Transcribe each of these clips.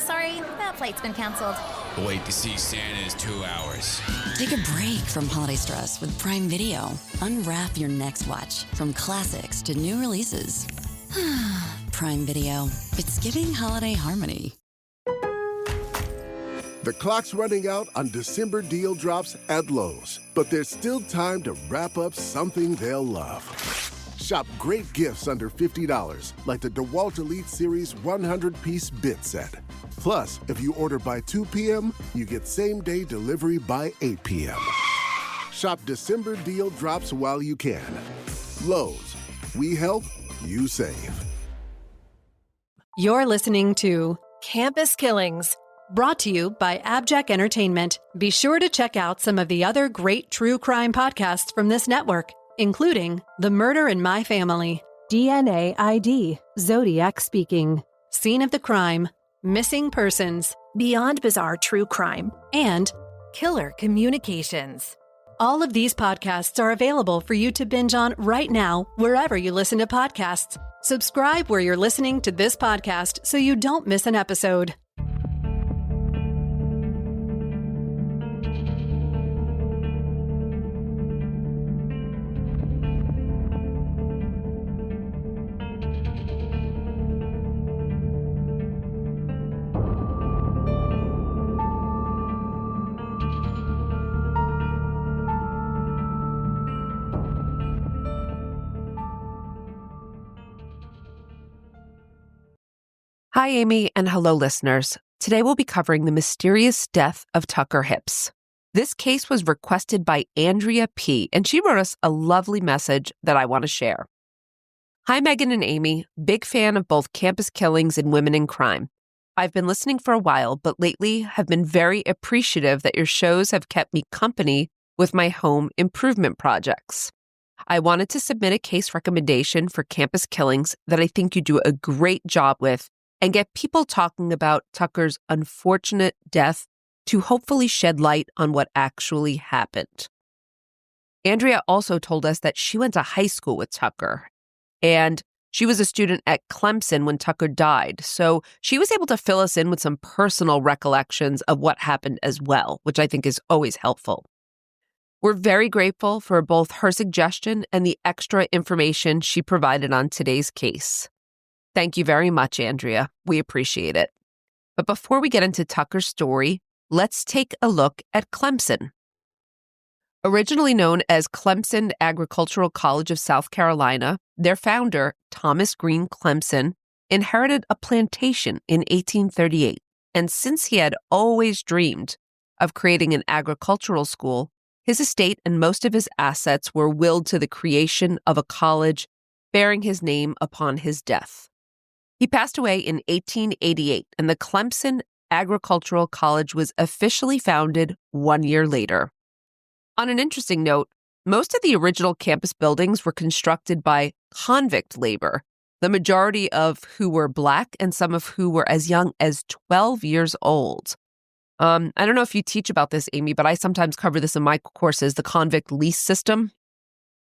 sorry, that flight's been canceled. Wait to see Santa is 2 hours. Take a break from holiday stress with Prime Video. Unwrap your next watch, from classics to new releases. Prime Video. It's giving holiday harmony. The clock's running out on December deal drops at Lowe's, but there's still time to wrap up something they'll love. Shop great gifts under $50, like the DeWalt Elite Series 100-piece bit set. Plus, if you order by 2 p.m., you get same-day delivery by 8 p.m. Shop December deal drops while you can. Lowe's. We help, you save. You're listening to Campus Killings, brought to you by AbJack Entertainment. Be sure to check out some of the other great true crime podcasts from this network, including The Murder in My Family, DNA ID, Zodiac Speaking, Scene of the Crime, Missing Persons, Beyond Bizarre True Crime, and Killer Communications. All of these podcasts are available for you to binge on right now, wherever you listen to podcasts. Subscribe where you're listening to this podcast so you don't miss an episode. Hi, Amy, and hello, listeners. Today we'll be covering the mysterious death of Tucker Hips. This case was requested by Andrea P., and she wrote us a lovely message that I want to share. Hi, Meghan and Amy. Big fan of both Campus Killings and Women in Crime. I've been listening for a while, but lately have been very appreciative that your shows have kept me company with my home improvement projects. I wanted to submit a case recommendation for Campus Killings that I think you do a great job with, and get people talking about Tucker's unfortunate death to hopefully shed light on what actually happened. Andrea also told us that she went to high school with Tucker, and she was a student at Clemson when Tucker died, so she was able to fill us in with some personal recollections of what happened as well, which I think is always helpful. We're very grateful for both her suggestion and the extra information she provided on today's case. Thank you very much, Andrea. We appreciate it. But before we get into Tucker's story, let's take a look at Clemson. Originally known as Clemson Agricultural College of South Carolina, their founder, Thomas Green Clemson, inherited a plantation in 1838. And since he had always dreamed of creating an agricultural school, his estate and most of his assets were willed to the creation of a college bearing his name upon his death. He passed away in 1888, and the Clemson Agricultural College was officially founded 1 year later. On an interesting note, most of the original campus buildings were constructed by convict labor, the majority of who were Black and some of who were as young as 12 years old. I don't know if you teach about this, Amy, but I sometimes cover this in my courses, the convict lease system.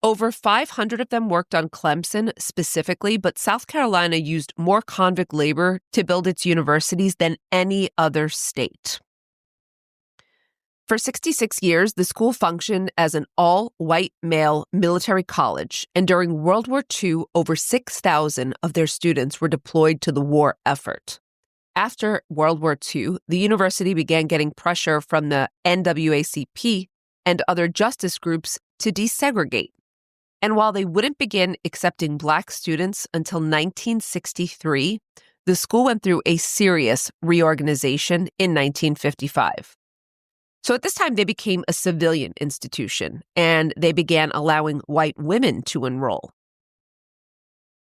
Over 500 of them worked on Clemson specifically, but South Carolina used more convict labor to build its universities than any other state. For 66 years, the school functioned as an all-white male military college, and during World War II, over 6,000 of their students were deployed to the war effort. After World War II, the university began getting pressure from the NAACP and other justice groups to desegregate. And while they wouldn't begin accepting Black students until 1963, the school went through a serious reorganization in 1955. So at this time, they became a civilian institution, and they began allowing white women to enroll.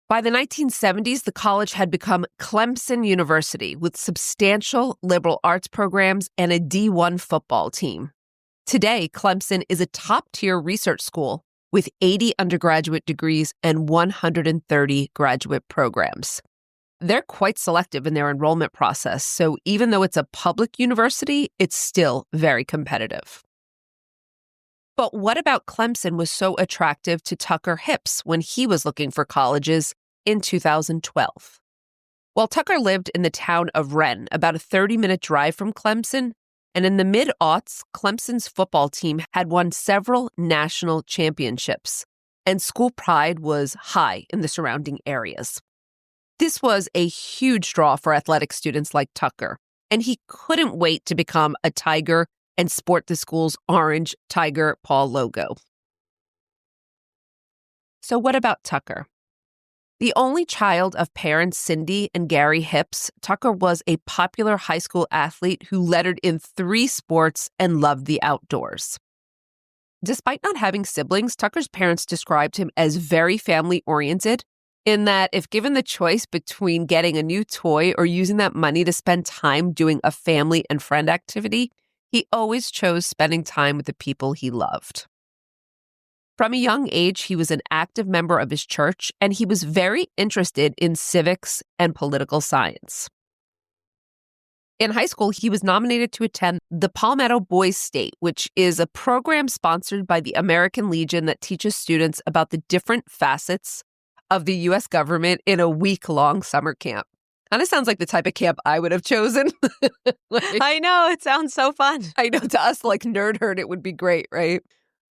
By the 1970s, the college had become Clemson University with substantial liberal arts programs and a D1 football team. Today, Clemson is a top-tier research school with 80 undergraduate degrees and 130 graduate programs. They're quite selective in their enrollment process, so even though it's a public university, it's still very competitive. But what about Clemson was so attractive to Tucker Hips when he was looking for colleges in 2012? Well, Tucker lived in the town of Wren, about a 30-minute drive from Clemson, and in the mid-aughts, Clemson's football team had won several national championships, and school pride was high in the surrounding areas. This was a huge draw for athletic students like Tucker, and he couldn't wait to become a Tiger and sport the school's orange tiger paw logo. So what about Tucker? The only child of parents Cindy and Gary Hipps, Tucker was a popular high school athlete who lettered in 3 sports and loved the outdoors. Despite not having siblings, Tucker's parents described him as very family-oriented, in that if given the choice between getting a new toy or using that money to spend time doing a family and friend activity, he always chose spending time with the people he loved. From a young age, he was an active member of his church, and he was very interested in civics and political science. In high school, he was nominated to attend the Palmetto Boys State, which is a program sponsored by the American Legion that teaches students about the different facets of the U.S. government in a week-long summer camp. Kind of sounds like the type of camp I would have chosen. I know, it sounds so fun. I know, to us, like nerd herd, it would be great, right?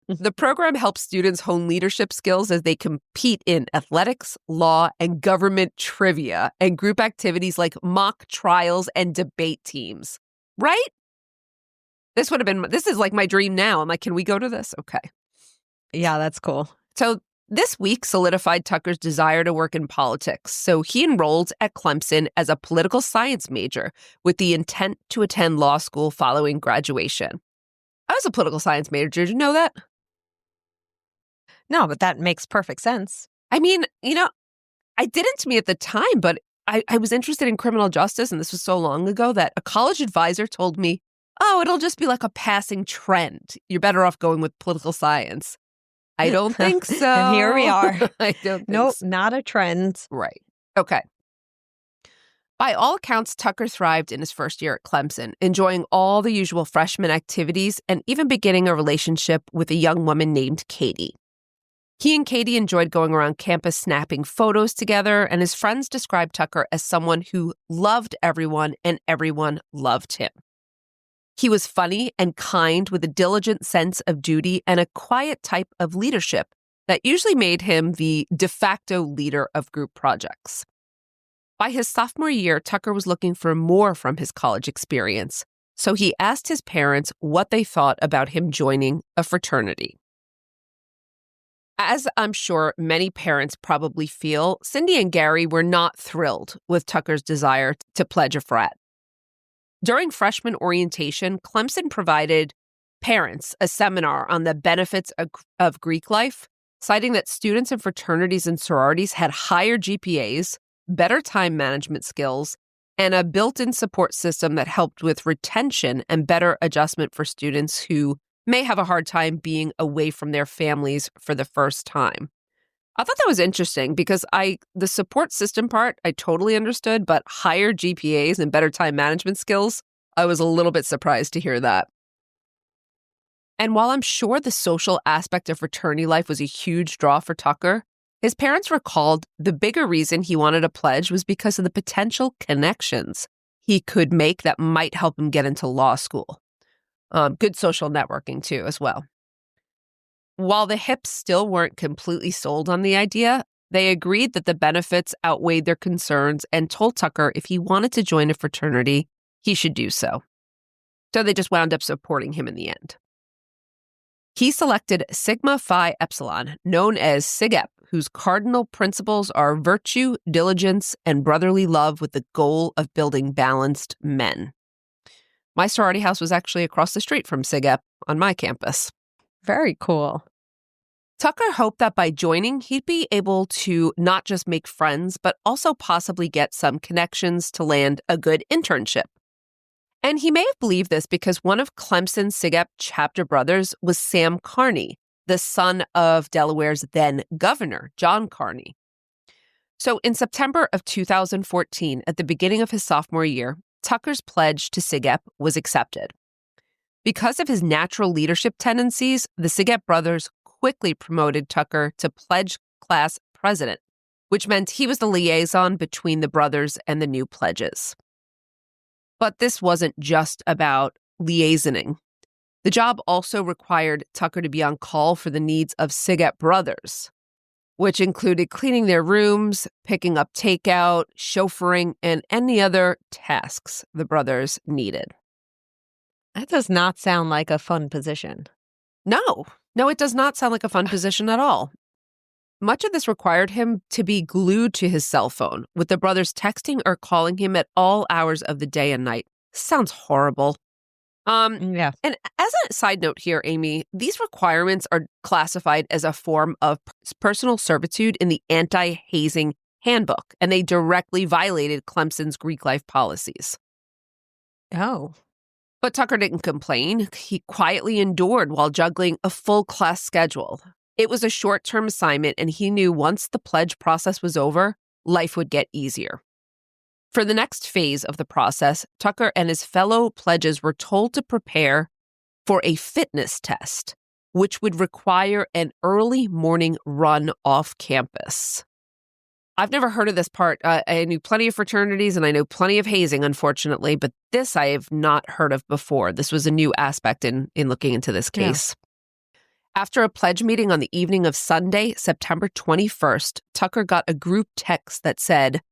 The program helps students hone leadership skills as they compete in athletics, law, and government trivia and group activities like mock trials and debate teams. Right? This is like my dream now. I'm like, can we go to this? Okay. Yeah, that's cool. So this week solidified Tucker's desire to work in politics. So he enrolled at Clemson as a political science major with the intent to attend law school following graduation. I was a political science major. Did you know that? No, but that makes perfect sense. I mean, I didn't to me at the time, but I was interested in criminal justice, and this was so long ago that a college advisor told me, oh, it'll just be like a passing trend. You're better off going with political science. I don't think so. And here we are. I don't think Nope, so. not a trend. Right. Okay. By all accounts, Tucker thrived in his first year at Clemson, enjoying all the usual freshman activities and even beginning a relationship with a young woman named Katie. He and Katie enjoyed going around campus snapping photos together, and his friends described Tucker as someone who loved everyone and everyone loved him. He was funny and kind with a diligent sense of duty and a quiet type of leadership that usually made him the de facto leader of group projects. By his sophomore year, Tucker was looking for more from his college experience, so he asked his parents what they thought about him joining a fraternity. As I'm sure many parents probably feel, Cindy and Gary were not thrilled with Tucker's desire to pledge a frat. During freshman orientation, Clemson provided parents a seminar on the benefits of Greek life, citing that students in fraternities and sororities had higher GPAs, better time management skills, and a built-in support system that helped with retention and better adjustment for students who may have a hard time being away from their families for the first time. I thought that was interesting because the support system part, I totally understood, but higher GPAs and better time management skills, I was a little bit surprised to hear that. And while I'm sure the social aspect of fraternity life was a huge draw for Tucker, his parents recalled the bigger reason he wanted a pledge was because of the potential connections he could make that might help him get into law school. Good social networking, too, as well. While the Hipps still weren't completely sold on the idea, they agreed that the benefits outweighed their concerns and told Tucker if he wanted to join a fraternity, he should do so. So they just wound up supporting him in the end. He selected Sigma Phi Epsilon, known as SigEp, whose cardinal principles are virtue, diligence, and brotherly love with the goal of building balanced men. My sorority house was actually across the street from SigEp on my campus. Very cool. Tucker hoped that by joining, he'd be able to not just make friends, but also possibly get some connections to land a good internship. And he may have believed this because one of Clemson's SigEp chapter brothers was Sam Carney, the son of Delaware's then governor, John Carney. So in September of 2014, at the beginning of his sophomore year, Tucker's pledge to SigEp was accepted. Because of his natural leadership tendencies, the SigEp brothers quickly promoted Tucker to pledge class president, which meant he was the liaison between the brothers and the new pledges. But this wasn't just about liaisoning. The job also required Tucker to be on call for the needs of SigEp brothers, which included cleaning their rooms, picking up takeout, chauffeuring, and any other tasks the brothers needed. That does not sound like a fun position. No, it does not sound like a fun position at all. Much of this required him to be glued to his cell phone, with the brothers texting or calling him at all hours of the day and night. Sounds horrible. Yeah. And as a side note here, Amy, these requirements are classified as a form of personal servitude in the anti-hazing handbook, and they directly violated Clemson's Greek life policies. Oh. But Tucker didn't complain. He quietly endured while juggling a full class schedule. It was a short-term assignment, and he knew once the pledge process was over, life would get easier. For the next phase of the process, Tucker and his fellow pledges were told to prepare for a fitness test, which would require an early morning run off campus. I've never heard of this part. I knew plenty of fraternities and I know plenty of hazing, unfortunately, but this I have not heard of before. This was a new aspect in looking into this case. Yeah. After a pledge meeting on the evening of Sunday, September 21st, Tucker got a group text that said,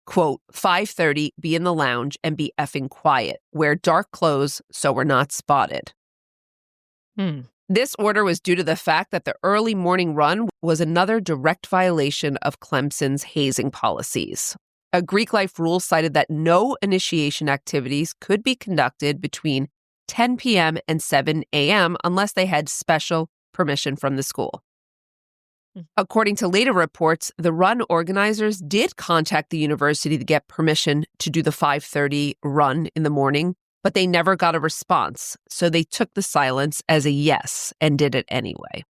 quote, 5:30, be in the lounge and be effing quiet. Wear dark clothes so we're not spotted. This order was due to the fact that the early morning run was another direct violation of Clemson's hazing policies. A Greek life rule cited that no initiation activities could be conducted between 10 p.m. and 7 a.m. unless they had special permission from the school. According to later reports, the run organizers did contact the university to get permission to do the 5:30 run in the morning, but they never got a response, so they took the silence as a yes and did it anyway.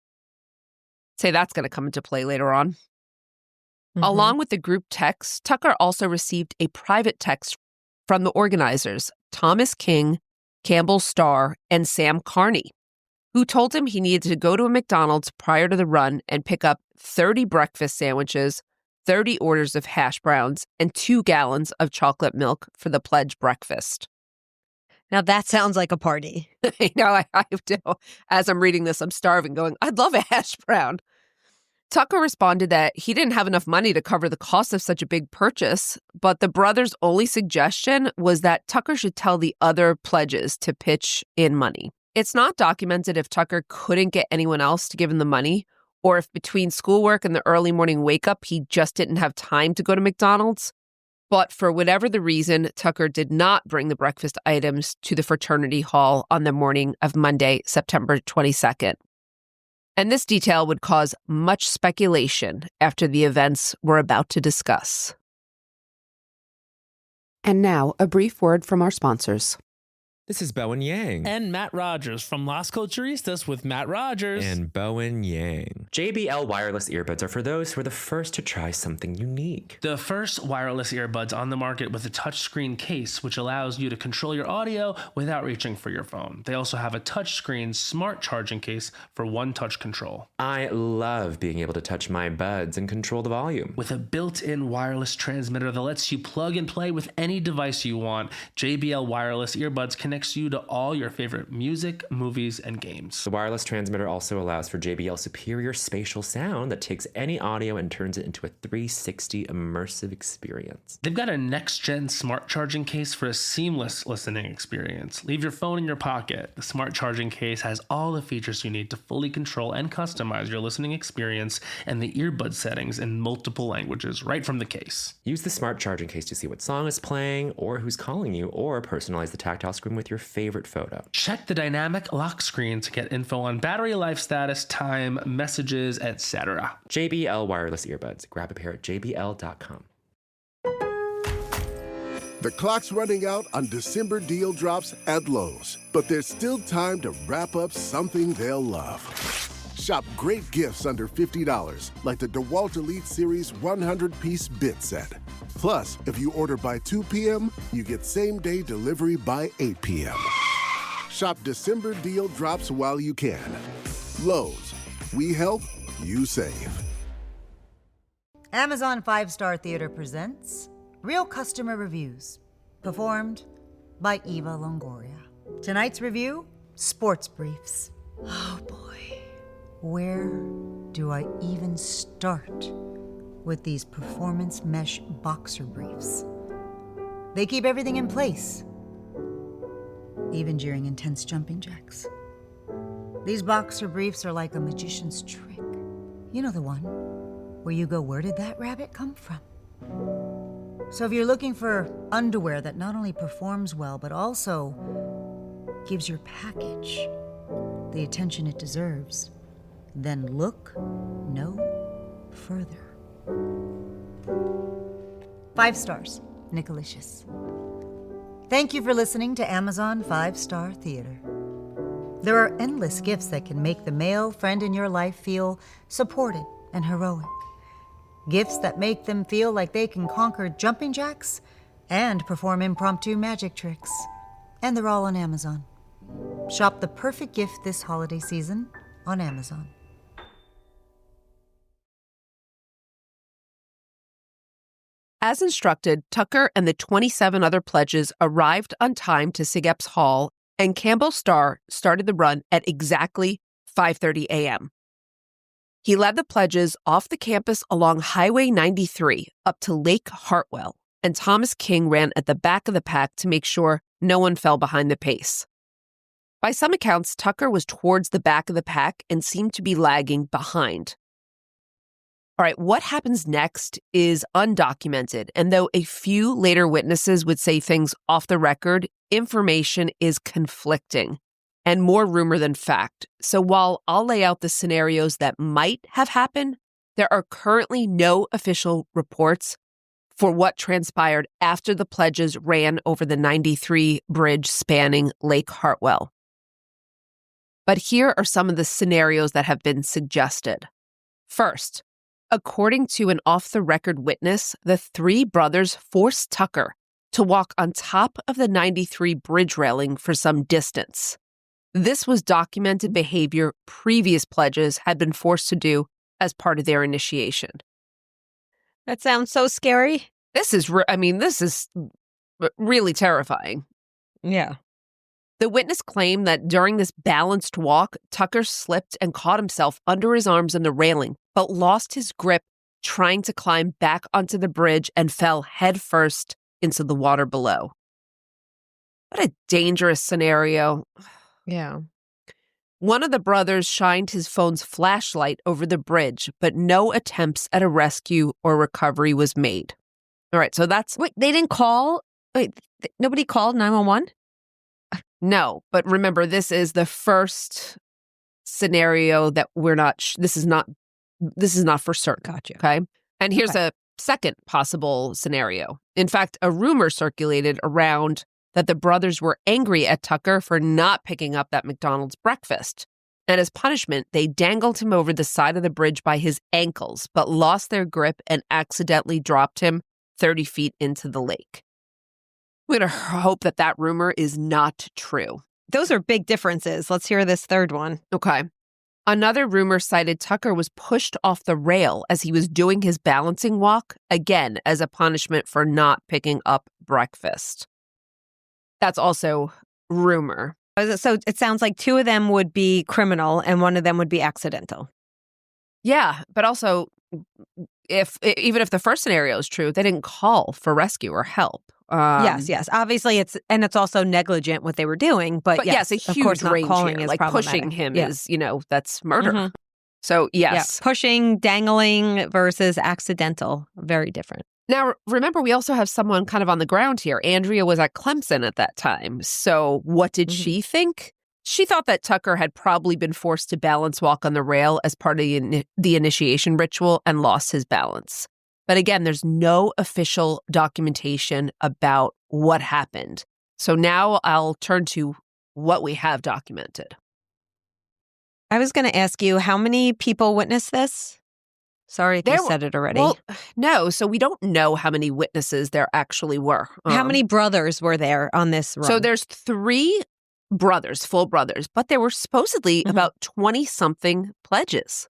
Say that's going to come into play later on. Along with the group text, Tucker also received a private text from the organizers, Thomas King, Campbell Starr, and Sam Carney, who told him he needed to go to a McDonald's prior to the run and pick up 30 breakfast sandwiches, 30 orders of hash browns, and 2 gallons of chocolate milk for the pledge breakfast. Now that sounds like a party. I know, I do. As I'm reading this, I'm starving, going, I'd love a hash brown. Tucker responded that he didn't have enough money to cover the cost of such a big purchase, but the brothers' only suggestion was that Tucker should tell the other pledges to pitch in money. It's not documented if Tucker couldn't get anyone else to give him the money, or if between schoolwork and the early morning wake-up, he just didn't have time to go to McDonald's. But for whatever the reason, Tucker did not bring the breakfast items to the fraternity hall on the morning of Monday, September 22nd. And this detail would cause much speculation after the events we're about to discuss. And now, a brief word from our sponsors. This is Bowen Yang. And Matt Rogers from Las Culturistas with Matt Rogers. And Bowen Yang. JBL wireless earbuds are for those who are the first to try something unique. The first wireless earbuds on the market with a touchscreen case, which allows you to control your audio without reaching for your phone. They also have a touchscreen smart charging case for one-touch control. I love being able to touch my buds and control the volume. With a built-in wireless transmitter that lets you plug and play with any device you want, JBL wireless earbuds connect you to all your favorite music, movies, and games. The wireless transmitter also allows for JBL superior spatial sound that takes any audio and turns it into a 360 immersive experience. They've got a next-gen smart charging case for a seamless listening experience. Leave your phone in your pocket. The smart charging case has all the features you need to fully control and customize your listening experience and the earbud settings in multiple languages right from the case. Use the smart charging case to see what song is playing or who's calling you, or personalize the tactile screen with your favorite photo. Check the dynamic lock screen to get info on battery life status, time, messages, etc. JBL wireless earbuds. Grab a pair at jbl.com. The clock's running out on December deal drops at Lowe's, but there's still time to wrap up something they'll love. Shop great gifts under $50, like the DeWalt Elite Series 100-piece bit set. Plus, if you order by 2 p.m., you get same-day delivery by 8 p.m. Shop December deal drops while you can. Lowe's. We help, you save. Amazon 5-Star Theater presents Real Customer Reviews, performed by Eva Longoria. Tonight's review, Sports Briefs. Oh boy, where do I even start with these performance mesh boxer briefs? They keep everything in place, even during intense jumping jacks. These boxer briefs are like a magician's trick. You know the one where you go, where did that rabbit come from? So if you're looking for underwear that not only performs well, but also gives your package the attention it deserves, then look no further. 5 stars, Nicolicious. Thank you for listening to Amazon 5-Star Theater. There are endless gifts that can make the male friend in your life feel supported and heroic. Gifts that make them feel like they can conquer jumping jacks and perform impromptu magic tricks. And they're all on Amazon. Shop the perfect gift this holiday season on Amazon. As instructed, Tucker and the 27 other pledges arrived on time to SigEp's hall, and Campbell Starr started the run at exactly 5:30 a.m. He led the pledges off the campus along Highway 93 up to Lake Hartwell, and Thomas King ran at the back of the pack to make sure no one fell behind the pace. By some accounts, Tucker was towards the back of the pack and seemed to be lagging behind. All right, what happens next is undocumented, and though a few later witnesses would say things off the record, information is conflicting and more rumor than fact. So while I'll lay out the scenarios that might have happened, there are currently no official reports for what transpired after the pledges ran over the 93 bridge spanning Lake Hartwell. But here are some of the scenarios that have been suggested. First, according to an off-the-record witness, the 3 brothers forced Tucker to walk on top of the 93 bridge railing for some distance. This was documented behavior previous pledges had been forced to do as part of their initiation. That sounds so scary. This is really terrifying. Yeah. The witness claimed that during this balanced walk, Tucker slipped and caught himself under his arms on the railing, but lost his grip trying to climb back onto the bridge and fell headfirst into the water below. What a dangerous scenario. Yeah. One of the brothers shined his phone's flashlight over the bridge, but no attempts at a rescue or recovery was made. All right, so that's... Wait, they didn't call? Wait, nobody called 911? No, but remember, this is the first scenario that we're not... This is not for certain. Gotcha. Okay? And here's a second possible scenario. In fact, a rumor circulated around that the brothers were angry at Tucker for not picking up that McDonald's breakfast. And as punishment, they dangled him over the side of the bridge by his ankles, but lost their grip and accidentally dropped him 30 feet into the lake. We're going to hope that that rumor is not true. Those are big differences. Let's hear this third one. Okay. Another rumor cited Tucker was pushed off the rail as he was doing his balancing walk, again, as a punishment for not picking up breakfast. That's also rumor. So it sounds like 2 of them would be criminal and 1 of them would be accidental. Yeah, but also, even if the first scenario is true, they didn't call for rescue or help. Yes. Obviously, it's also negligent what they were doing, but yes, a huge range here. Like pushing him is, that's murder. Mm-hmm. So yes, pushing, dangling versus accidental, very different. Now, remember, we also have someone kind of on the ground here. Andrea was at Clemson at that time. So what did she think? She thought that Tucker had probably been forced to balance walk on the rail as part of the initiation ritual and lost his balance. But again, there's no official documentation about what happened. So now I'll turn to what we have documented. I was going to ask you, how many people witnessed this? Sorry if you said it already. Well, no. So we don't know how many witnesses there actually were. How many brothers were there on this run? So there's 3 brothers, full brothers, but there were supposedly about 20-something pledges.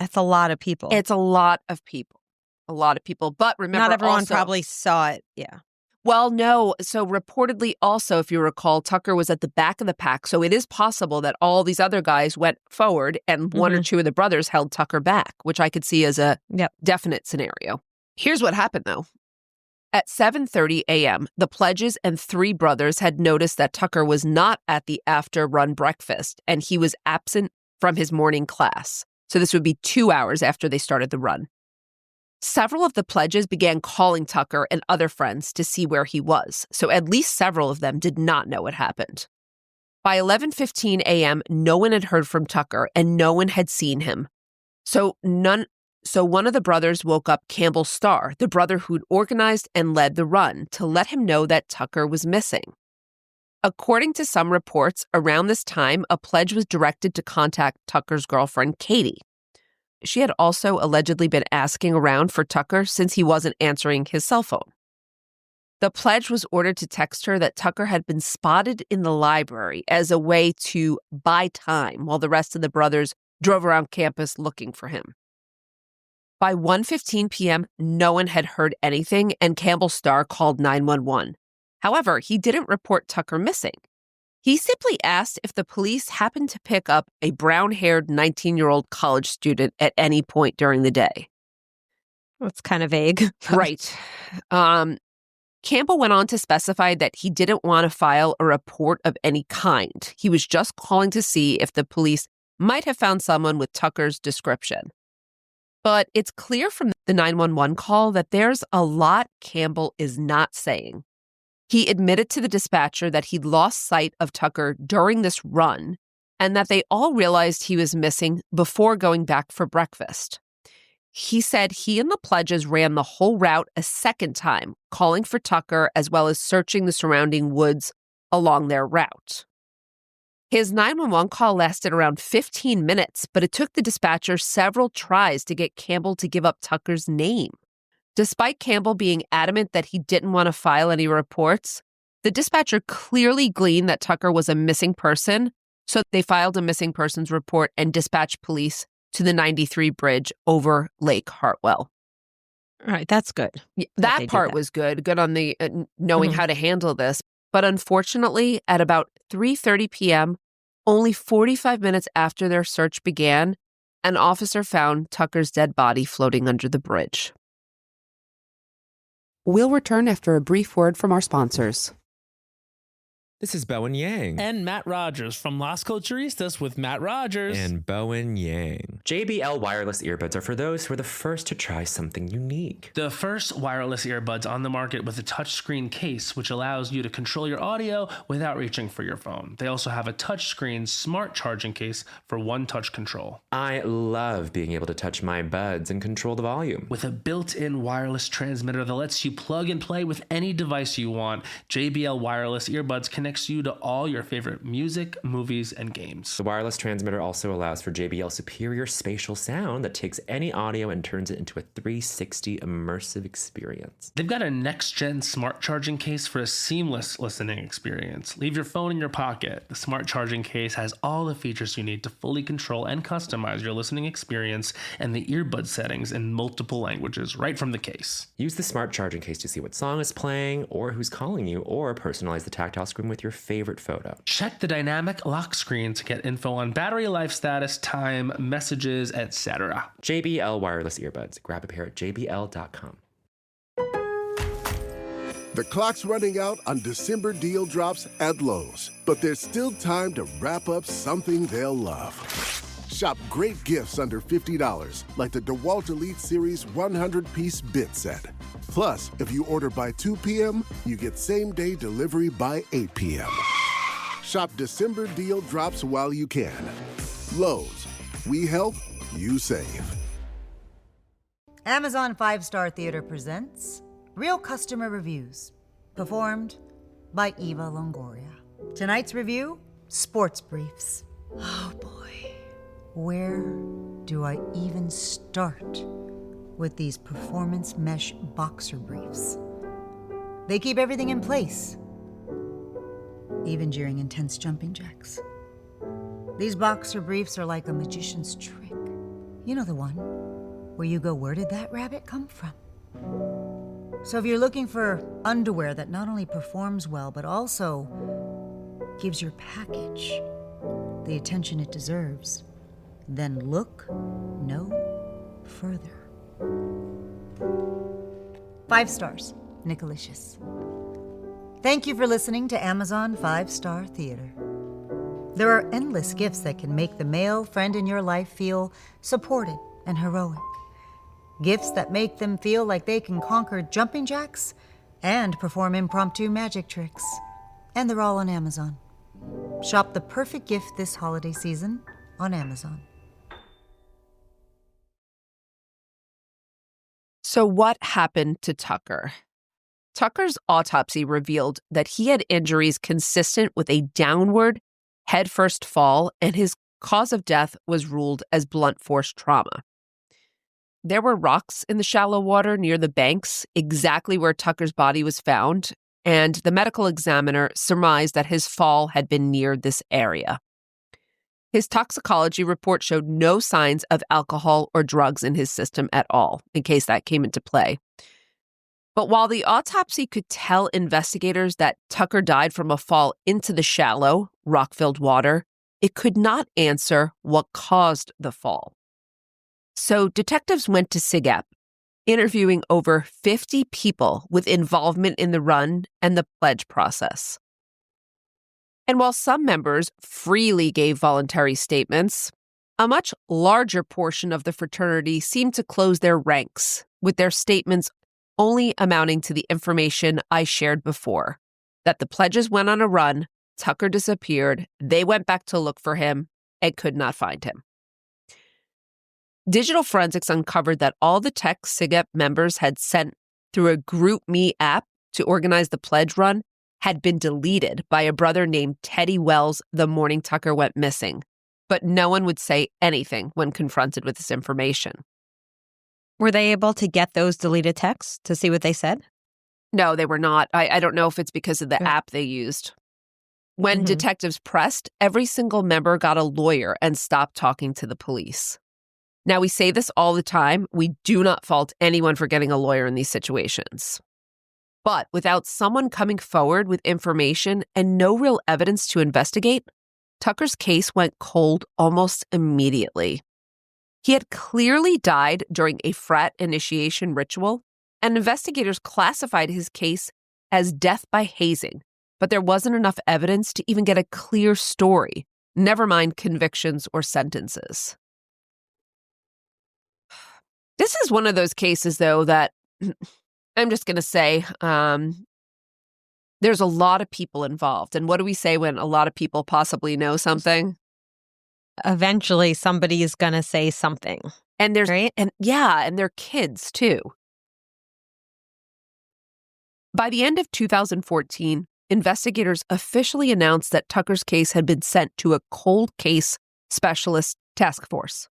That's a lot of people. It's a lot of people. A lot of people. But remember, not everyone also, probably saw it. Yeah. Well, no. So reportedly also, if you recall, Tucker was at the back of the pack. So it is possible that all these other guys went forward and one or two of the brothers held Tucker back, which I could see as a definite scenario. Here's what happened, though. At 7:30 a.m., the Pledges and 3 brothers had noticed that Tucker was not at the after-run breakfast, and he was absent from his morning class. So this would be 2 hours after they started the run. Several of the Pledges began calling Tucker and other friends to see where he was, so at least several of them did not know what happened. By 11:15 a.m., no one had heard from Tucker, and no one had seen him. So one of the brothers woke up Campbell Starr, the brother who'd organized and led the run, to let him know that Tucker was missing. According to some reports, around this time, a pledge was directed to contact Tucker's girlfriend, Katie. She had also allegedly been asking around for Tucker since he wasn't answering his cell phone. The pledge was ordered to text her that Tucker had been spotted in the library as a way to buy time while the rest of the brothers drove around campus looking for him. By 1:15 p.m., no one had heard anything, and Campbell Starr called 911. However, he didn't report Tucker missing. He simply asked if the police happened to pick up a brown-haired 19-year-old college student at any point during the day. That's kind of vague. Right. Campbell went on to specify that he didn't want to file a report of any kind. He was just calling to see if the police might have found someone with Tucker's description. But it's clear from the 911 call that there's a lot Campbell is not saying. He admitted to the dispatcher that he'd lost sight of Tucker during this run and that they all realized he was missing before going back for breakfast. He said he and the Pledges ran the whole route a second time, calling for Tucker as well as searching the surrounding woods along their route. His 911 call lasted around 15 minutes, but it took the dispatcher several tries to get Campbell to give up Tucker's name. Despite Campbell being adamant that he didn't want to file any reports, the dispatcher clearly gleaned that Tucker was a missing person, so they filed a missing persons report and dispatched police to the 93 bridge over Lake Hartwell. All right, that's good. That part was good on the knowing how to handle this. But unfortunately, at about 3:30 p.m., only 45 minutes after their search began, an officer found Tucker's dead body floating under the bridge. We'll return after a brief word from our sponsors. This is Bowen Yang. And Matt Rogers from Las Culturistas with Matt Rogers. And Bowen Yang. JBL wireless earbuds are for those who are the first to try something unique. The first wireless earbuds on the market with a touchscreen case, which allows you to control your audio without reaching for your phone. They also have a touchscreen smart charging case for one-touch control. I love being able to touch my buds and control the volume. With a built-in wireless transmitter that lets you plug and play with any device you want, JBL wireless earbuds connect you to all your favorite music, movies, and games. The wireless transmitter also allows for JBL superior spatial sound that takes any audio and turns it into a 360 immersive experience. They've got a next-gen smart charging case for a seamless listening experience. Leave your phone in your pocket. The smart charging case has all the features you need to fully control and customize your listening experience and the earbud settings in multiple languages right from the case. Use the smart charging case to see what song is playing or who's calling you, or personalize the tactile screen with your favorite photo. Check the dynamic lock screen to get info on battery life status, time, messages, etc. JBL wireless earbuds. Grab a pair at jbl.com. The clock's running out on December deal drops at Lowe's, but there's still time to wrap up something they'll love. Shop great gifts under $50, like the DeWalt Elite Series 100-piece bit set. Plus, if you order by 2 p.m., you get same-day delivery by 8 p.m. Shop December deal drops while you can. Lowe's. We help, you save. Amazon 5-Star Theater presents Real Customer Reviews, performed by Eva Longoria. Tonight's review, Sports Briefs. Oh boy. Where do I even start with these performance mesh boxer briefs? They keep everything in place, even during intense jumping jacks. These boxer briefs are like a magician's trick. You know the one where you go, where did that rabbit come from? So if you're looking for underwear that not only performs well, but also gives your package the attention it deserves, then look no further. 5 stars, Nicolicious. Thank you for listening to Amazon 5-Star Theater. There are endless gifts that can make the male friend in your life feel supported and heroic. Gifts that make them feel like they can conquer jumping jacks and perform impromptu magic tricks. And they're all on Amazon. Shop the perfect gift this holiday season on Amazon. So what happened to Tucker? Tucker's autopsy revealed that he had injuries consistent with a downward headfirst fall, and his cause of death was ruled as blunt force trauma. There were rocks in the shallow water near the banks, exactly where Tucker's body was found, and the medical examiner surmised that his fall had been near this area. His toxicology report showed no signs of alcohol or drugs in his system at all, in case that came into play. But while the autopsy could tell investigators that Tucker died from a fall into the shallow, rock-filled water, it could not answer what caused the fall. So detectives went to SigEp, interviewing over 50 people with involvement in the run and the pledge process. And while some members freely gave voluntary statements, a much larger portion of the fraternity seemed to close their ranks, with their statements only amounting to the information I shared before, that the pledges went on a run, Tucker disappeared, they went back to look for him, and could not find him. Digital forensics uncovered that all the texts SigEp members had sent through a GroupMe app to organize the pledge run had been deleted by a brother named Teddy Wells the morning Tucker went missing, but no one would say anything when confronted with this information. Were they able to get those deleted texts to see what they said? No, they were not. I don't know if it's because of the app they used. When detectives pressed, every single member got a lawyer and stopped talking to the police. Now, we say this all the time. We do not fault anyone for getting a lawyer in these situations. But without someone coming forward with information and no real evidence to investigate, Tucker's case went cold almost immediately. He had clearly died during a frat initiation ritual, and investigators classified his case as death by hazing, but there wasn't enough evidence to even get a clear story, never mind convictions or sentences. This is one of those cases, though, that I'm just going to say there's a lot of people involved. And what do we say when a lot of people possibly know something? Eventually, somebody is going to say something. And there's right? and they're kids, too. By the end of 2014, investigators officially announced that Tucker's case had been sent to a cold case specialist task force.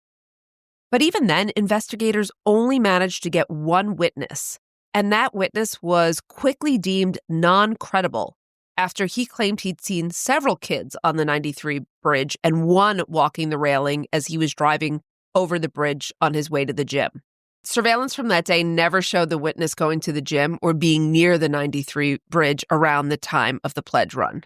But even then, investigators only managed to get one witness, and that witness was quickly deemed non-credible after he claimed he'd seen several kids on the 93 bridge and one walking the railing as he was driving over the bridge on his way to the gym. Surveillance from that day never showed the witness going to the gym or being near the 93 bridge around the time of the pledge run,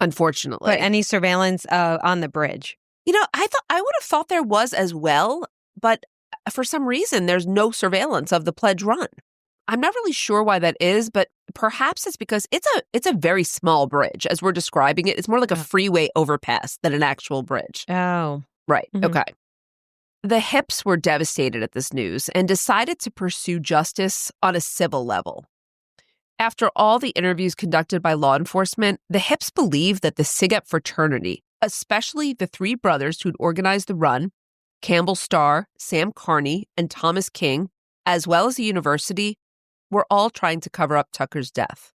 unfortunately. But any surveillance on the bridge? You know, I would have thought there was as well, but for some reason, there's no surveillance of the pledge run. I'm not really sure why that is, but perhaps it's because it's a very small bridge. As we're describing it, it's more like a freeway overpass than an actual bridge. Oh. Right. Okay. The Hips were devastated at this news and decided to pursue justice on a civil level. After all the interviews conducted by law enforcement, the Hips believed that the SigEp fraternity, especially the 3 brothers who'd organized the run, Campbell Starr, Sam Carney, and Thomas King, as well as the university, were all trying to cover up Tucker's death.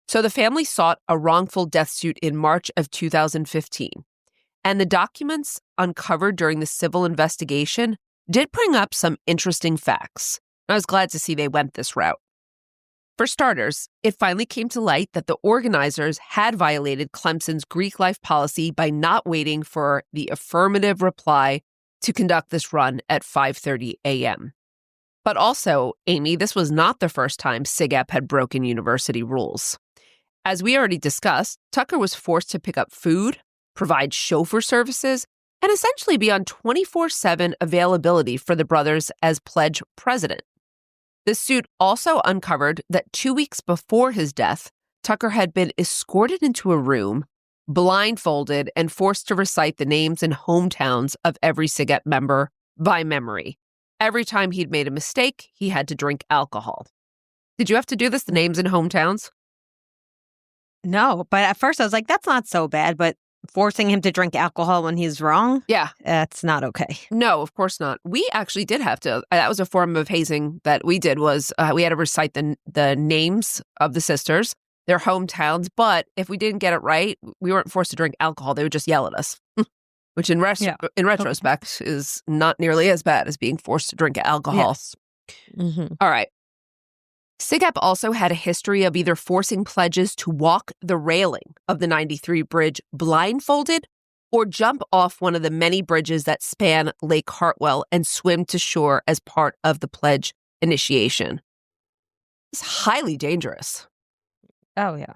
So the family sought a wrongful death suit in March of 2015. And the documents uncovered during the civil investigation did bring up some interesting facts. I was glad to see they went this route. For starters, it finally came to light that the organizers had violated Clemson's Greek life policy by not waiting for the affirmative reply to conduct this run at 5:30 a.m. But also, Amy, this was not the first time SigEp had broken university rules. As we already discussed, Tucker was forced to pick up food, provide chauffeur services, and essentially be on 24/7 availability for the brothers as pledge president. The suit also uncovered that 2 weeks before his death, Tucker had been escorted into a room, blindfolded, and forced to recite the names and hometowns of every SigEp member by memory. Every time he'd made a mistake, he had to drink alcohol. Did you have to do this, the names and hometowns? No, but at first I was like, that's not so bad, but forcing him to drink alcohol when he's wrong? Yeah. That's not okay. No, of course not. We actually did have to. That was a form of hazing that we did was we had to recite the names of the sisters, their hometowns, but if we didn't get it right, we weren't forced to drink alcohol. They would just yell at us, which in retrospect is not nearly as bad as being forced to drink alcohol. Yes. Mm-hmm. All right. SigEp also had a history of either forcing pledges to walk the railing of the 93 bridge blindfolded or jump off one of the many bridges that span Lake Hartwell and swim to shore as part of the pledge initiation. It's highly dangerous. Oh, yeah.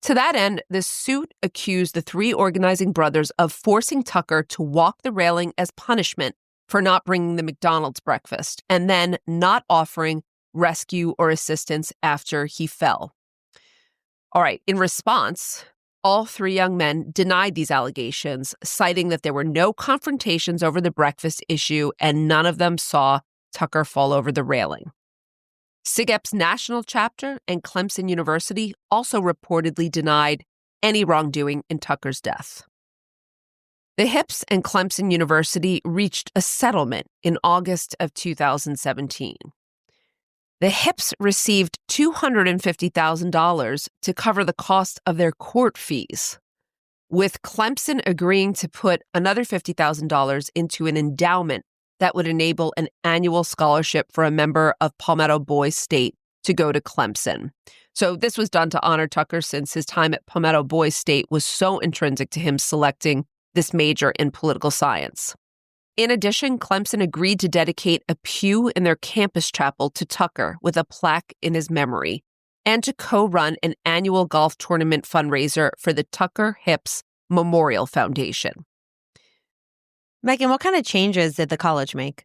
To that end, the suit accused the three organizing brothers of forcing Tucker to walk the railing as punishment for not bringing the McDonald's breakfast and then not offering rescue or assistance after he fell. All right, in response, all three young men denied these allegations, citing that there were no confrontations over the breakfast issue and none of them saw Tucker fall over the railing. SigEp's national chapter and Clemson University also reportedly denied any wrongdoing in Tucker's death. The Hips and Clemson University reached a settlement in August of 2017. The Hips received $250,000 to cover the cost of their court fees, with Clemson agreeing to put another $50,000 into an endowment that would enable an annual scholarship for a member of Palmetto Boys State to go to Clemson. So this was done to honor Tucker since his time at Palmetto Boys State was so intrinsic to him selecting this major in political science. In addition, Clemson agreed to dedicate a pew in their campus chapel to Tucker with a plaque in his memory and to co-run an annual golf tournament fundraiser for the Tucker Hips Memorial Foundation. Meghan, what kind of changes did the college make?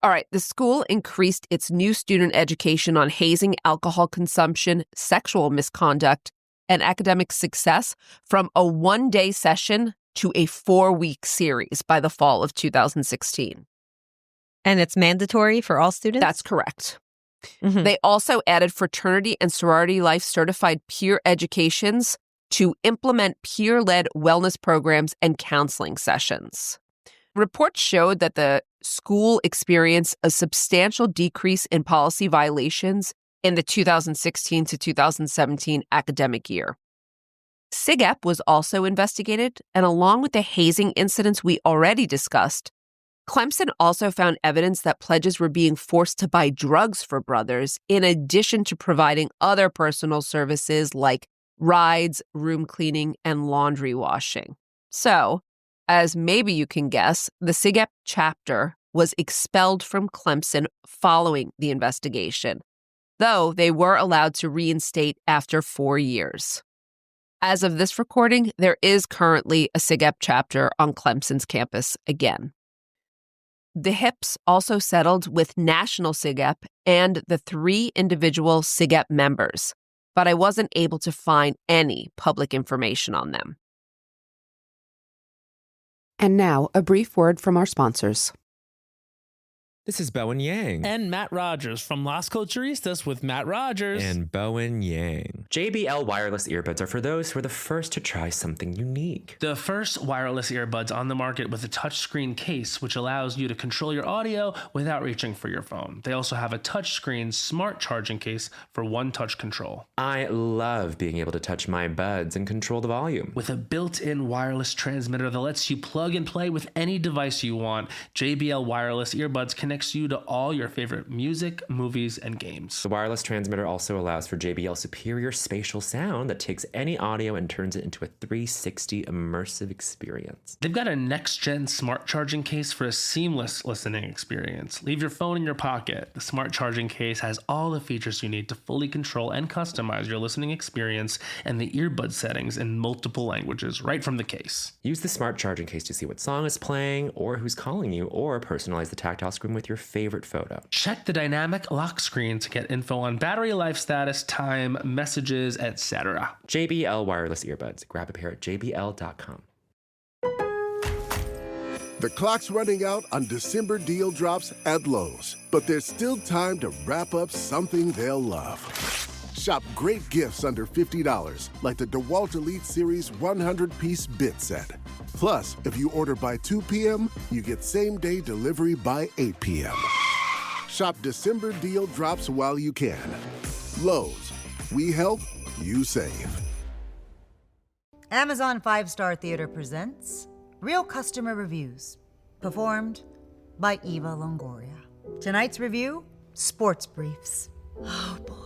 All right, the school increased its new student education on hazing, alcohol consumption, sexual misconduct, and academic success from a one-day session to a 4-week series by the fall of 2016. And it's mandatory for all students? That's correct. Mm-hmm. They also added fraternity and sorority life certified peer educations to implement peer-led wellness programs and counseling sessions. Reports showed that the school experienced a substantial decrease in policy violations in the 2016 to 2017 academic year. SigEp was also investigated, and along with the hazing incidents we already discussed, Clemson also found evidence that pledges were being forced to buy drugs for brothers, in addition to providing other personal services like rides, room cleaning, and laundry washing. So, as maybe you can guess, the SigEp chapter was expelled from Clemson following the investigation, though they were allowed to reinstate after 4 years. As of this recording, there is currently a SigEp chapter on Clemson's campus again. The Hips also settled with National SigEp and the 3 individual SigEp members, but I wasn't able to find any public information on them. And now, a brief word from our sponsors. This is Bowen Yang. And Matt Rogers from Las Culturistas with Matt Rogers. And Bowen Yang. JBL wireless earbuds are for those who are the first to try something unique. The first wireless earbuds on the market with a touchscreen case, which allows you to control your audio without reaching for your phone. They also have a touchscreen smart charging case for one-touch control. I love being able to touch my buds and control the volume. With a built-in wireless transmitter that lets you plug and play with any device you want, JBL wireless earbuds connect connects you to all your favorite music, movies, and games. The wireless transmitter also allows for JBL's superior spatial sound that takes any audio and turns it into a 360 immersive experience. They've got a next-gen smart charging case for a seamless listening experience. Leave your phone in your pocket. The smart charging case has all the features you need to fully control and customize your listening experience and the earbud settings in multiple languages right from the case. Use the smart charging case to see what song is playing or who's calling you, or personalize the tactile screen with your favorite photo. Check the dynamic lock screen to get info on battery life status, time, messages, etc. JBL wireless earbuds. Grab a pair at jbl.com. The clock's running out on December deal drops at Lowe's, but there's still time to wrap up something they'll love. Shop great gifts under $50, like the DeWalt Elite Series 100-piece bit set. Plus, if you order by 2 p.m., you get same-day delivery by 8 p.m. Shop December deal drops while you can. Lowe's, we help, you save. Amazon 5-Star Theater presents Real Customer Reviews, performed by Eva Longoria. Tonight's review, Sports Briefs. Oh boy.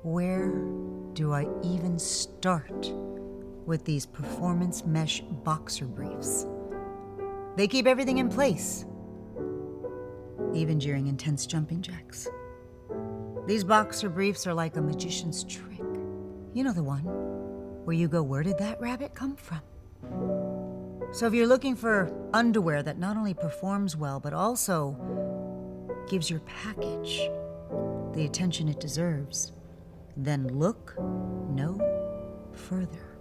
Where do I even start with these performance mesh boxer briefs? They keep everything in place, even during intense jumping jacks. These boxer briefs are like a magician's trick. You know the one where you go, where did that rabbit come from? So if you're looking for underwear that not only performs well, but also gives your package the attention it deserves, then look no further.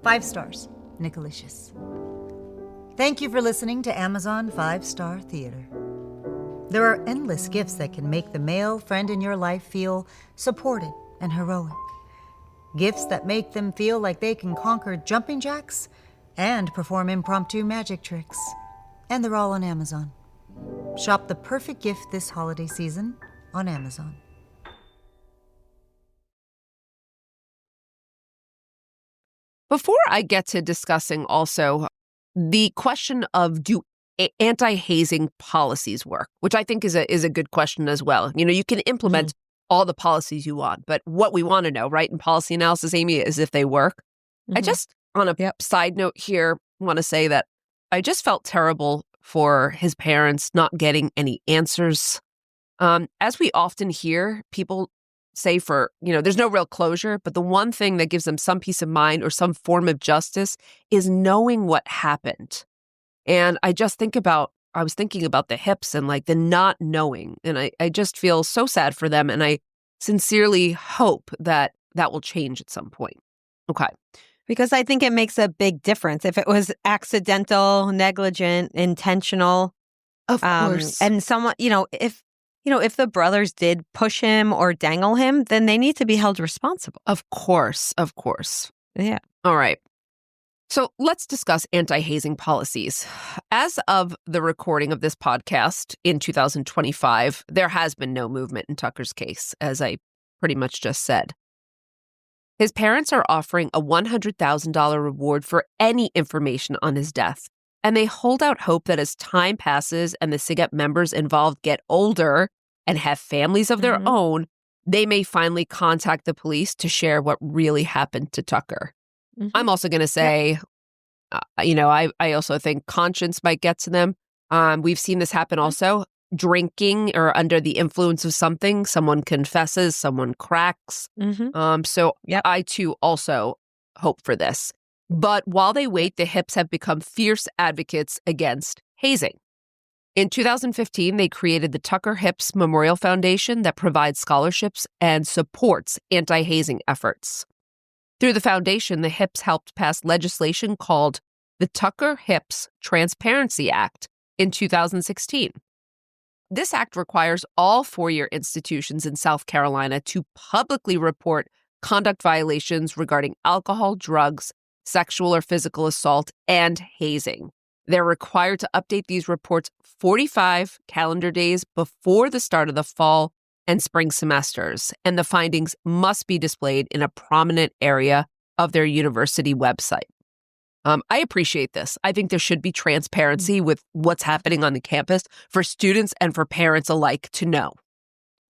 5 stars, Nicolicious. Thank you for listening to Amazon 5-Star Theater. There are endless gifts that can make the male friend in your life feel supported and heroic. Gifts that make them feel like they can conquer jumping jacks and perform impromptu magic tricks. And they're all on Amazon. Shop the perfect gift this holiday season on Amazon. Before I get to discussing also the question of do anti-hazing policies work, which I think is a good question as well. You know, you can implement all the policies you want, but what we want to know, right, in policy analysis, Amy, is if they work. I just, on a side note here, want to say that I just felt terrible for his parents not getting any answers. As we often hear, people say there's no real closure, but the one thing that gives them some peace of mind or some form of justice is knowing what happened. And I was thinking about the hips and like the not knowing. And I just feel so sad for them. And I sincerely hope that will change at some point. Okay. Because I think it makes a big difference. If it was accidental, negligent, intentional. Of course. And someone, if the brothers did push him or dangle him, then they need to be held responsible. Of course. Yeah. All right. So let's discuss anti-hazing policies. As of the recording of this podcast in 2025, there has been no movement in Tucker's case, as I pretty much just said. His parents are offering a $100,000 reward for any information on his death, and they hold out hope that as time passes and the SigEp members involved get older and have families of their own, they may finally contact the police to share what really happened to Tucker. I'm also going to say, I also think conscience might get to them. We've seen this happen also. Drinking or under the influence of something, someone confesses, someone cracks. I too also hope for this. But while they wait, the Hips have become fierce advocates against hazing. In 2015, they created the Tucker Hips Memorial Foundation that provides scholarships and supports anti-hazing efforts. Through the foundation, the Hips helped pass legislation called the Tucker Hips Transparency Act in 2016. This act requires all four-year institutions in South Carolina to publicly report conduct violations regarding alcohol, drugs, sexual or physical assault, and hazing. They're required to update these reports 45 calendar days before the start of the fall and spring semesters, and the findings must be displayed in a prominent area of their university website. I appreciate this. I think there should be transparency with what's happening on the campus for students and for parents alike to know.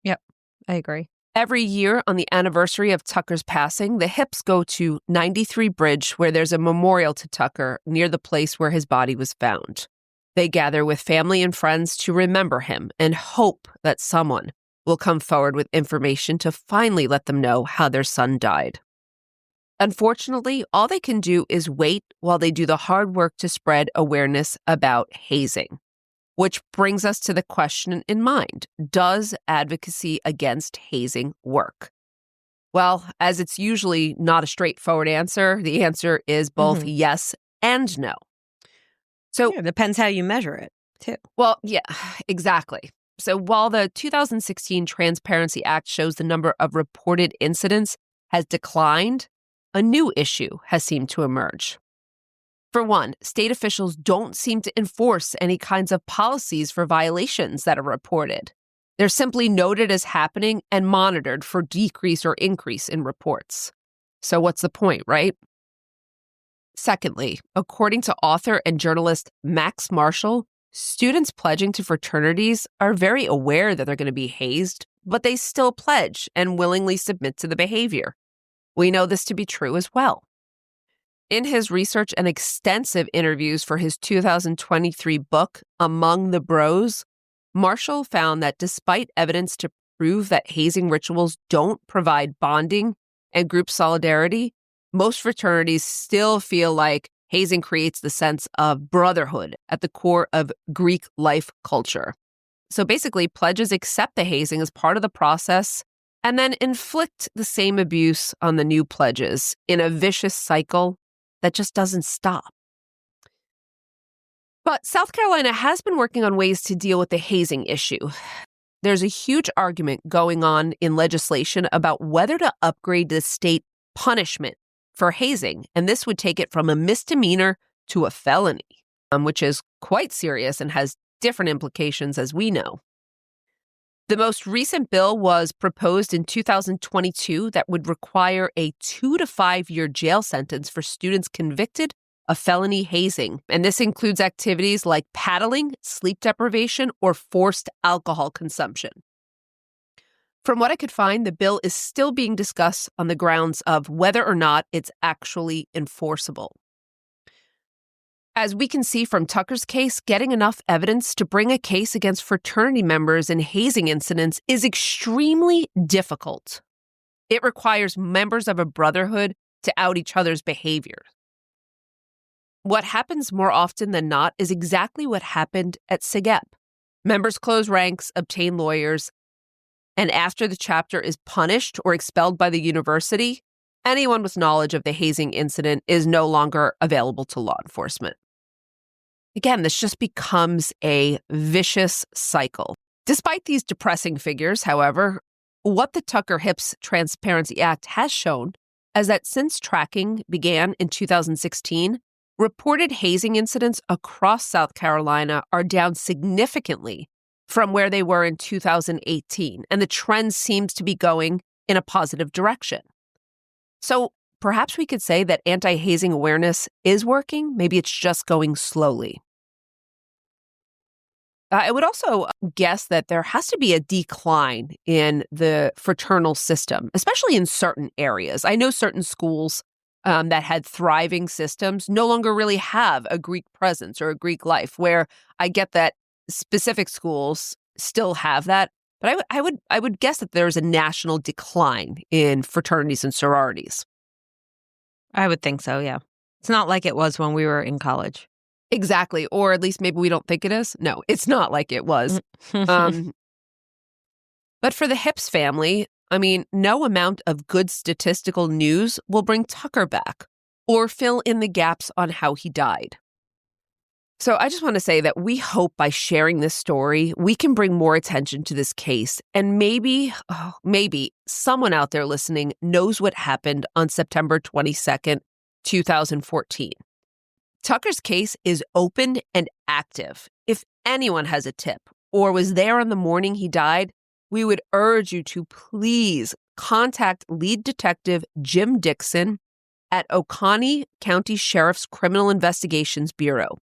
Yep, I agree. Every year on the anniversary of Tucker's passing, the Hips go to 93 Bridge, where there's a memorial to Tucker near the place where his body was found. They gather with family and friends to remember him and hope that someone will come forward with information to finally let them know how their son died. Unfortunately, all they can do is wait while they do the hard work to spread awareness about hazing. Which brings us to the question in mind: does advocacy against hazing work? Well, as it's usually not a straightforward answer, the answer is both yes and no. So it depends how you measure it, too. Well, yeah, exactly. So while the 2016 Transparency Act shows the number of reported incidents has declined, a new issue has seemed to emerge. For one, state officials don't seem to enforce any kinds of policies for violations that are reported. They're simply noted as happening and monitored for decrease or increase in reports. So what's the point, right? Secondly, according to author and journalist Max Marshall, students pledging to fraternities are very aware that they're going to be hazed, but they still pledge and willingly submit to the behavior. We know this to be true as well. In his research and extensive interviews for his 2023 book, Among the Bros, Marshall found that despite evidence to prove that hazing rituals don't provide bonding and group solidarity, most fraternities still feel like hazing creates the sense of brotherhood at the core of Greek life culture. So basically, pledges accept the hazing as part of the process and then inflict the same abuse on the new pledges in a vicious cycle that just doesn't stop. But South Carolina has been working on ways to deal with the hazing issue. There's a huge argument going on in legislation about whether to upgrade the state punishment for hazing, and this would take it from a misdemeanor to a felony, which is quite serious and has different implications, as we know. The most recent bill was proposed in 2022 that would require a 2 to 5 year jail sentence for students convicted of felony hazing. And this includes activities like paddling, sleep deprivation, or forced alcohol consumption. From what I could find, the bill is still being discussed on the grounds of whether or not it's actually enforceable. As we can see from Tucker's case, getting enough evidence to bring a case against fraternity members in hazing incidents is extremely difficult. It requires members of a brotherhood to out each other's behavior. What happens more often than not is exactly what happened at SigEp. Members close ranks, obtain lawyers, and after the chapter is punished or expelled by the university, anyone with knowledge of the hazing incident is no longer available to law enforcement. Again, this just becomes a vicious cycle. Despite these depressing figures, however, what the Tucker Hips Transparency Act has shown is that since tracking began in 2016, reported hazing incidents across South Carolina are down significantly from where they were in 2018, and the trend seems to be going in a positive direction. So perhaps we could say that anti-hazing awareness is working. Maybe it's just going slowly. I would also guess that there has to be a decline in the fraternal system, especially in certain areas. I know certain schools that had thriving systems no longer really have a Greek presence or a Greek life, where I get that specific schools still have that. But I would guess that there's a national decline in fraternities and sororities. I would think so, yeah. It's not like it was when we were in college. Exactly. Or at least maybe we don't think it is. No, it's not like it was. But for the Hips family, I mean, no amount of good statistical news will bring Tucker back or fill in the gaps on how he died. So I just want to say that we hope by sharing this story, we can bring more attention to this case. And maybe someone out there listening knows what happened on September 22nd, 2014. Tucker's case is open and active. If anyone has a tip or was there on the morning he died, we would urge you to please contact lead detective Jim Dixon at Oconee County Sheriff's Criminal Investigations Bureau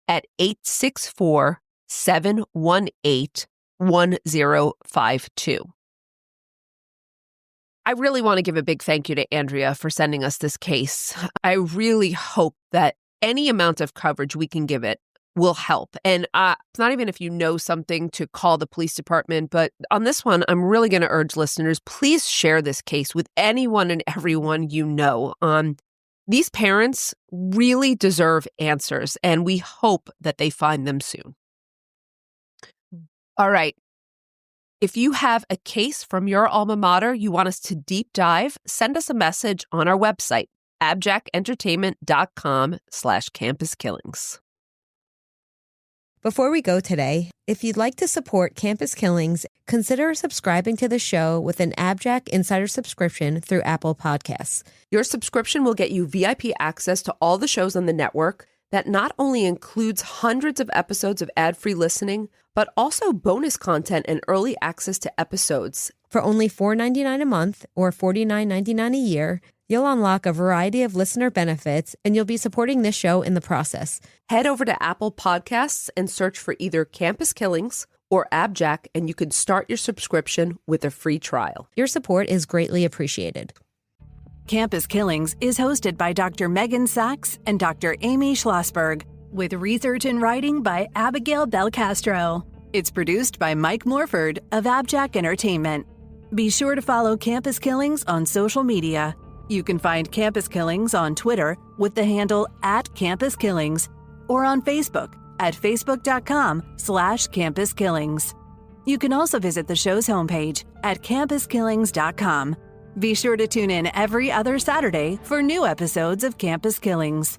at 864-718-1052. I really want to give a big thank you to Andrea for sending us this case. I really hope that any amount of coverage we can give it will help. And it's not even if you know something to call the police department, but on this one, I'm really going to urge listeners, please share this case with anyone and everyone you know. These parents really deserve answers, and we hope that they find them soon. All right. If you have a case from your alma mater you want us to deep dive, send us a message on our website, abjackentertainment.com/campuskillings. Before we go today, if you'd like to support Campus Killings, consider subscribing to the show with an AbJack Insider subscription through Apple Podcasts. Your subscription will get you VIP access to all the shows on the network that not only includes hundreds of episodes of ad-free listening, but also bonus content and early access to episodes. For only $4.99 a month or $49.99 a year, you'll unlock a variety of listener benefits, and you'll be supporting this show in the process. Head over to Apple Podcasts and search for either Campus Killings or AbJack, and you can start your subscription with a free trial. Your support is greatly appreciated. Campus Killings is hosted by Dr. Meghan Sachs and Dr. Amy Shlosberg, with research and writing by Abagail Belcastro. It's produced by Mike Morford of AbJack Entertainment. Be sure to follow Campus Killings on social media. You can find Campus Killings on Twitter with the handle @CampusKillings or on Facebook at facebook.com/CampusKillings. You can also visit the show's homepage at campuskillings.com. Be sure to tune in every other Saturday for new episodes of Campus Killings.